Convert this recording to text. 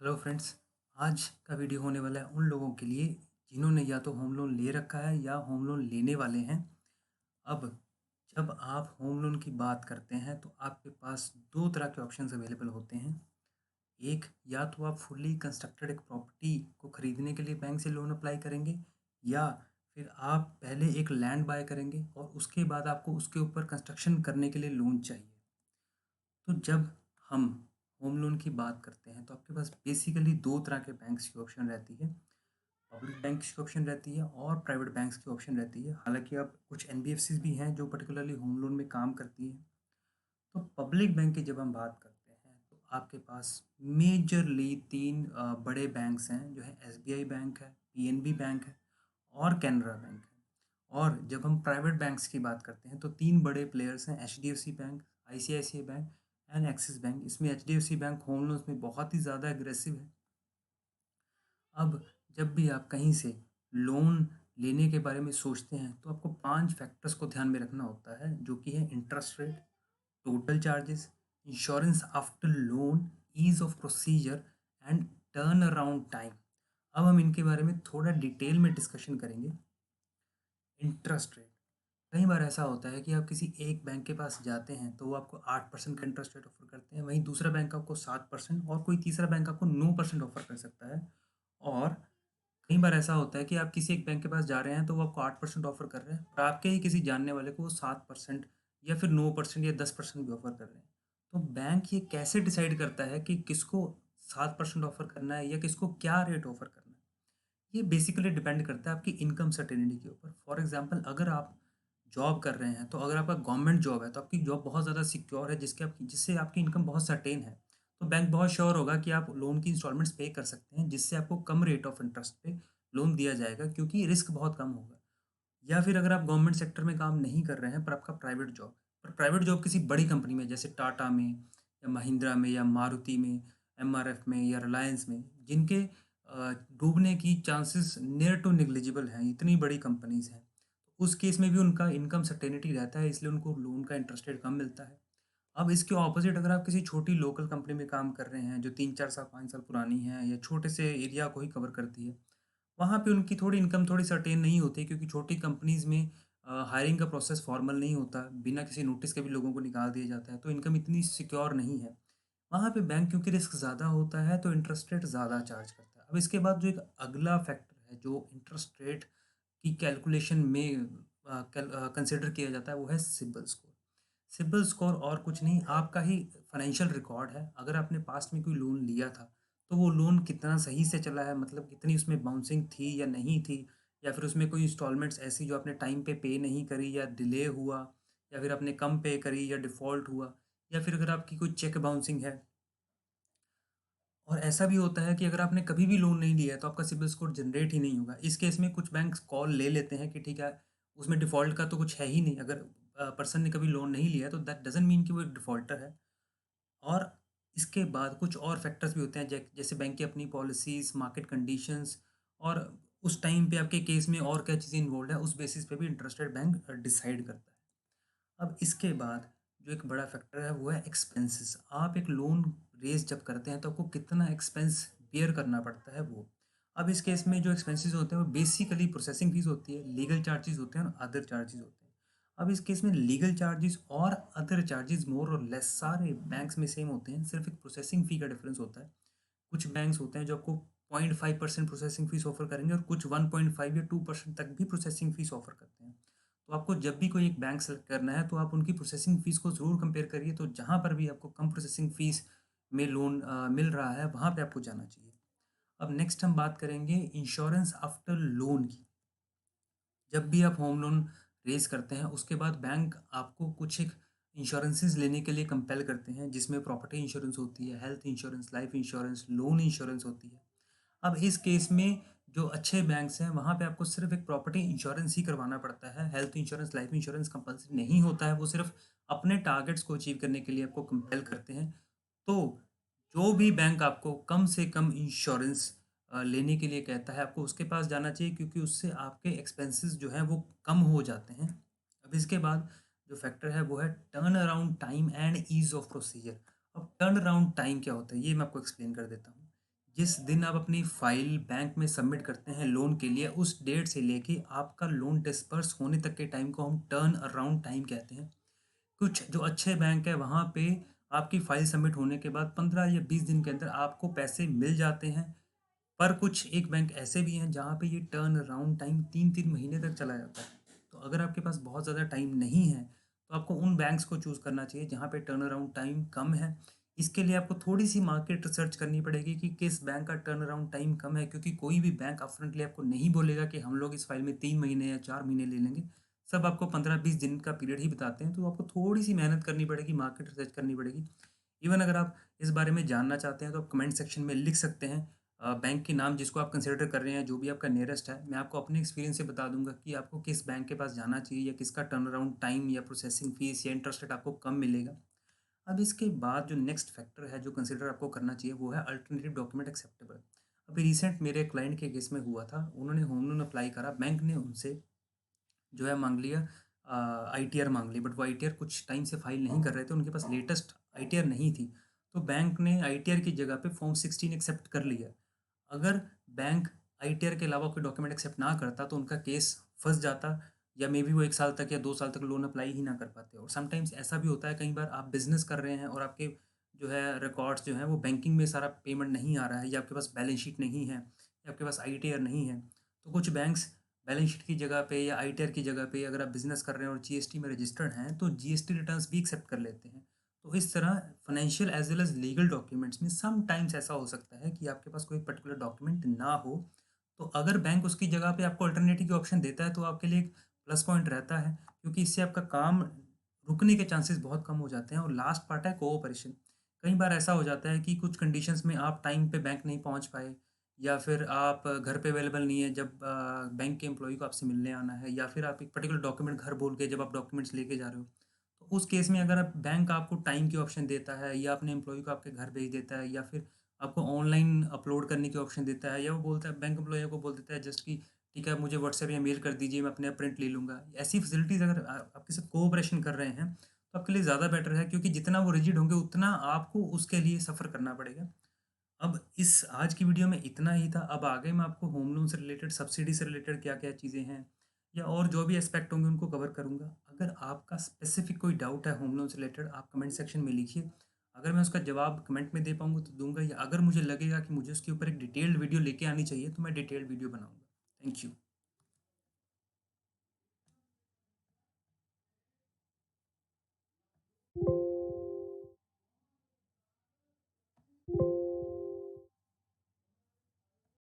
Hello friends. आज का video होने वाला है उन लोगों के लिए जिन्होंने या तो होम लोन ले रखा है या होम लोन लेने वाले हैं। अब जब आप होम लोन की बात करते हैं तो आपके पास दो तरह के ऑप्शंस अवेलेबल होते हैं। एक, या तो आप फुल्ली कंस्ट्रक्टेड एक प्रॉपर्टी को खरीदने के लिए बैंक से लोन अप्लाई करेंगे, या फिर आप पहले एक लैंड बाय करेंगे और उसके बाद आपको उसके ऊपर कंस्ट्रक्शन करने के लिए लोन चाहिए। तो जब हम होम लोन की बात करते हैं तो आपके पास बेसिकली दो तरह के बैंक्स की ऑप्शन रहती है। पब्लिक बैंक्स की ऑप्शन रहती है और प्राइवेट बैंक्स की ऑप्शन रहती है। हालांकि अब कुछ एनबीएफसीज भी हैं जो पर्टिकुलरली होम लोन में काम करती हैं। तो पब्लिक बैंक की जब हम बात करते हैं तो आपके पास मेजरली तीन बड़े बैंक्स हैं जो है एसबीआई बैंक है, पीएनबी बैंक है और कैनरा बैंक है। और जब हम प्राइवेट बैंक्स की बात करते हैं तो तीन बड़े प्लेयर्स हैं, HDFC bank, ICICI bank and axis bank. इसमें एचडीएफसी बैंक होम लोन्स में बहुत ही ज़्यादा एग्रेसिव है। अब जब भी आप कहीं से लोन लेने के बारे में सोचते हैं तो आपको 5 फैक्टर्स को ध्यान में रखना होता है, जो कि है interest rate, total charges, insurance after loan, ease of procedure and turn around time. अब हम इनके बारे में थोड़ा डिटेल में डिस्कशन करेंगे। इंटरेस्ट रेट, कई बार ऐसा होता है कि आप किसी एक बैंक के पास जाते हैं तो वो आपको 8% का इंटरेस्ट रेट ऑफर करते हैं, वहीं दूसरा बैंक आपको 7% और कोई तीसरा बैंक आपको 9% ऑफर कर सकता है। और कई बार ऐसा होता है कि आप किसी एक बैंक के पास जा रहे हैं तो वो आपको 8% ऑफर कर रहे हैं और आपके ही किसी जानने वाले को वो 7% या फिर 9% या 10% भी ऑफर कर रहे हैं। तो बैंक ये कैसे डिसाइड करता है कि किसको 7% ऑफर करना है या किसको क्या रेट ऑफर करना है? ये बेसिकली डिपेंड करता है आपकी इनकम सर्टेनिटी के ऊपर। फॉर एग्जांपल, अगर आप जॉब कर रहे हैं तो अगर आपका गवर्नमेंट जॉब है तो आपकी जॉब बहुत ज़्यादा सिक्योर है, जिससे आपकी इनकम बहुत सर्टेन है। तो बैंक बहुत श्योर होगा कि आप लोन की इंस्टॉलमेंट्स पे कर सकते हैं, जिससे आपको कम रेट ऑफ इंटरेस्ट पे लोन दिया जाएगा, क्योंकि रिस्क बहुत कम होगा। या फिर अगर आप गवर्नमेंट सेक्टर में काम नहीं कर रहे हैं पर आपका प्राइवेट जॉब, पर प्राइवेट जॉब किसी बड़ी कंपनी में जैसे टाटा में या महिंद्रा में या मारुति में, एमआरएफ में या रिलायंस में, जिनके डूबने की चांसेस नियर टू नेग्लिजिबल हैं, इतनी बड़ी कंपनीज हैं, उस केस में भी उनका इनकम सर्टेनिटी रहता है, इसलिए उनको लोन का इंटरेस्ट रेट कम मिलता है। अब इसके ऑपोजिट, अगर आप किसी छोटी लोकल कंपनी में काम कर रहे हैं जो 3-4 साल 5 साल पुरानी है या छोटे से एरिया को ही कवर करती है, वहाँ पे उनकी थोड़ी इनकम थोड़ी सर्टेन नहीं होती, क्योंकि छोटी कंपनीज़ में हायरिंग का प्रोसेस फॉर्मल नहीं होता, बिना किसी नोटिस के भी लोगों को निकाल दिया जाता है, तो इनकम इतनी सिक्योर नहीं है। वहाँ पे बैंक क्योंकि रिस्क ज़्यादा होता है तो इंटरेस्ट रेट ज़्यादा चार्ज करता है। अब इसके बाद जो एक अगला फैक्टर है जो इंटरेस्ट रेट की कैलकुलेशन में कंसिडर किया जाता है, वो है सिबिल स्कोर। सिबिल स्कोर और कुछ नहीं, आपका ही फाइनेंशियल रिकॉर्ड है। अगर आपने पास्ट में कोई लोन लिया था तो वो लोन कितना सही से चला है, मतलब कितनी उसमें बाउंसिंग थी या नहीं थी, या फिर उसमें कोई इंस्टॉलमेंट्स ऐसी जो आपने टाइम पे नहीं करी या डिले हुआ, या फिर आपने कम पे करी या डिफ़ॉल्ट हुआ, या फिर अगर आपकी कोई चेक बाउंसिंग है। और ऐसा भी होता है कि अगर आपने कभी भी लोन नहीं लिया है तो आपका सिबिल स्कोर जनरेट ही नहीं होगा। इस केस में कुछ बैंक्स कॉल ले लेते हैं कि ठीक है, उसमें डिफ़ॉल्ट का तो कुछ है ही नहीं। अगर पर्सन ने कभी लोन नहीं लिया है तो दैट डज़न्ट मीन कि वो एक डिफ़ॉल्टर है। और इसके बाद कुछ और फैक्टर्स भी होते हैं, जैसे बैंक की अपनी पॉलिसीज़, मार्केट कंडीशंस, और उस टाइम पे आपके केस में और क्या चीज़ें इन्वॉल्व है, उस बेसिस पे भी इंटरेस्टेड बैंक डिसाइड करता है। अब इसके बाद जो एक बड़ा फैक्टर है वो है एक्सपेंसेस। आप एक लोन रेज़ जब करते हैं तो आपको कितना एक्सपेंस बियर करना पड़ता है वो। अब इस केस में जो एक्सपेंसेस होते हैं वो बेसिकली प्रोसेसिंग फ़ीस होती है, लीगल चार्जेज़ होते हैं और अदर चार्जेज़ होते हैं। अब इस केस में लीगल चार्जेज़ और अदर चार्जेज़ मोर और लेस सारे बैंक्स में सेम होते हैं, सिर्फ़ एक प्रोसेसिंग फ़ी का डिफ़रेंस होता है। कुछ बैंक्स होते हैं जो आपको 0.5% प्रोसेसिंग फ़ीस ऑफ़र करेंगे और कुछ 1.5 या 2% तक भी प्रोसेसिंग फ़ीस ऑफ़र करते हैं। तो आपको जब भी कोई एक बैंक सेलेक्ट करना है तो आप उनकी प्रोसेसिंग फ़ीस को ज़रूर कंपेयर करिए, तो जहाँ पर भी आपको कम प्रोसेसिंग फ़ीस में लोन मिल रहा है वहाँ पे आपको जाना चाहिए। अब नेक्स्ट हम बात करेंगे इंश्योरेंस आफ्टर लोन की। जब भी आप होम लोन रेज़ करते हैं उसके बाद बैंक आपको कुछ एक इंश्योरेंसेस लेने के लिए कंपेल करते हैं, जिसमें प्रॉपर्टी इंश्योरेंस होती है, health insurance, life insurance, loan insurance होती है। अब इस केस में जो अच्छे बैंक्स हैं वहाँ पे आपको सिर्फ़ एक प्रॉपर्टी इंश्योरेंस ही करवाना पड़ता है। Health insurance, life insurance compulsory नहीं होता है, वो सिर्फ़ अपने टारगेट्स को अचीव करने के लिए आपको कंपेल करते हैं। तो जो भी बैंक आपको कम से कम इंश्योरेंस लेने के लिए कहता है, आपको उसके पास जाना चाहिए, क्योंकि उससे आपके एक्सपेंसेस जो हैं वो कम हो जाते हैं। अब इसके बाद जो फैक्टर है वो है turn around time and ease of procedure. अब टर्न अराउंड टाइम क्या होता है ये मैं आपको एक्सप्लेन कर देता हूँ। जिस दिन आप अपनी फाइल बैंक में सबमिट करते हैं लोन के लिए, उस डेट से लेके आपका लोन डिस्पर्स होने तक के टाइम को हम टर्न अराउंड टाइम कहते हैं। कुछ जो अच्छे बैंक है वहाँ पे आपकी फाइल सबमिट होने के बाद 15 या 20 दिन के अंदर आपको पैसे मिल जाते हैं। पर कुछ एक बैंक ऐसे भी हैं जहाँ पे ये टर्न अराउंड टाइम 3-3 महीने तक चला जाता है। तो अगर आपके पास बहुत ज़्यादा टाइम नहीं है, तो आपको उन बैंक्स को चूज़ करना चाहिए जहाँ पे टर्न अराउंड टाइम कम है। इसके लिए आपको थोड़ी-सी मार्केट रिसर्च करनी पड़ेगी कि किस बैंक का टर्न अराउंड टाइम कम है, क्योंकि कोई भी बैंक अपफ्रंटली आपको नहीं बोलेगा कि हम लोग इस फाइल में 3 महीने या 4 महीने ले लेंगे। सब आपको 15-20 दिन का पीरियड ही बताते हैं, तो आपको थोड़ी-सी मेहनत करनी पड़ेगी, मार्केट रिसर्च करनी पड़ेगी। इवन अगर आप इस बारे में जानना चाहते हैं तो आप कमेंट सेक्शन में लिख सकते हैं बैंक के नाम जिसको आप कंसिडर कर रहे हैं, जो भी आपका नियरेस्ट है। मैं आपको अपने एक्सपीरियंस से बता दूंगा कि आपको किस बैंक के पास जाना चाहिए या किसका टर्न अराउंड टाइम या प्रोसेसिंग फीस या इंटरेस्ट रेट आपको कम मिलेगा। अब इसके बाद जो नेक्स्ट फैक्टर है जो कंसिडर आपको करना चाहिए वो है अल्टरनेटिव डॉक्यूमेंट एक्सेप्टेबल। अभी रिसेंट मेरे क्लाइंट के केस में हुआ था, उन्होंने होम लोन अप्लाई करा, बैंक ने उनसे जो है माँग लिया, आईटीआर माँग ली, बट वो आईटीआर कुछ टाइम से फाइल नहीं कर रहे थे, उनके पास लेटेस्ट आईटीआर नहीं थी। तो बैंक ने आईटीआर की जगह पे फॉर्म 16 एक्सेप्ट कर लिया। अगर बैंक आईटीआर के अलावा कोई डॉक्यूमेंट एक्सेप्ट ना करता तो उनका केस फँस जाता, या मे बी वो 1 साल तक या 2 साल तक लोन अप्लाई ही ना कर पाते। और समटाइम्स ऐसा भी होता है, कई बार आप बिज़नेस कर रहे हैं और आपके जो है रिकॉर्ड्स जो हैं वो बैंकिंग में सारा पेमेंट नहीं आ रहा है, या आपके पास बैलेंस शीट नहीं है, या आपके पास आईटीआर नहीं है। तो कुछ बैंक्स बैलेंस शीट की जगह पे या आईटीआर की जगह पे, अगर आप बिज़नेस कर रहे हैं और जीएसटी में रजिस्टर्ड हैं, तो जीएसटी रिटर्न्स भी एक्सेप्ट कर लेते हैं। तो इस तरह financial as well as legal documents में सम टाइम्स ऐसा हो सकता है कि आपके पास कोई पर्टिकुलर डॉक्यूमेंट ना हो। तो अगर बैंक उसकी जगह पे आपको अल्टरनेटिव की ऑप्शन देता है तो आपके लिए एक प्लस पॉइंट रहता है, क्योंकि इससे आपका काम रुकने के चांसेस बहुत कम हो जाते हैं। और लास्ट पार्ट है कोऑपरेशन। कई बार ऐसा हो जाता है कि कुछ कंडीशंस में आप टाइम पे बैंक नहीं पहुंच पाए, या फिर आप घर पे अवेलेबल नहीं है जब बैंक के एम्प्लॉय को आपसे मिलने आना है, या फिर आप एक पर्टिकुलर डॉक्यूमेंट घर भूल के जब आप डॉक्यूमेंट्स लेके जा रहे हो। तो उस केस में अगर आप बैंक आपको टाइम की ऑप्शन देता है, या अपने एम्प्लॉय को आपके घर भेज देता है, या फिर आपको ऑनलाइन अपलोड करने की ऑप्शन देता है, या वो बोलता है बैंक एम्प्लॉय को बोल देता है जस्ट कि ठीक है मुझे व्हाट्सएप या मेल कर दीजिए, मैं अपने प्रिंट ले लूँगा। ऐसी फैसिलिटीज़ अगर आपके साथ कोऑपरेशन कर रहे हैं तो आपके लिए ज़्यादा बेटर है, क्योंकि जितना वो रिजिड होंगे उतना आपको उसके लिए सफ़र करना पड़ेगा। अब इस आज की वीडियो में इतना ही था। अब आगे मैं आपको होम लोन से रिलेटेड, सब्सिडी से रिलेटेड क्या-क्या चीज़ें हैं, या और जो भी एस्पेक्ट होंगे उनको कवर करूँगा। अगर आपका स्पेसिफिक कोई डाउट है होम लोन से रिलेटेड, आप कमेंट सेक्शन में लिखिए। अगर मैं उसका जवाब कमेंट में दे पाऊँगा तो दूँगा, या अगर मुझे लगेगा कि मुझे उसके ऊपर एक डिटेल्ड वीडियो लेके आनी चाहिए तो मैं डिटेल्ड वीडियो बनाऊँगा। Thank you.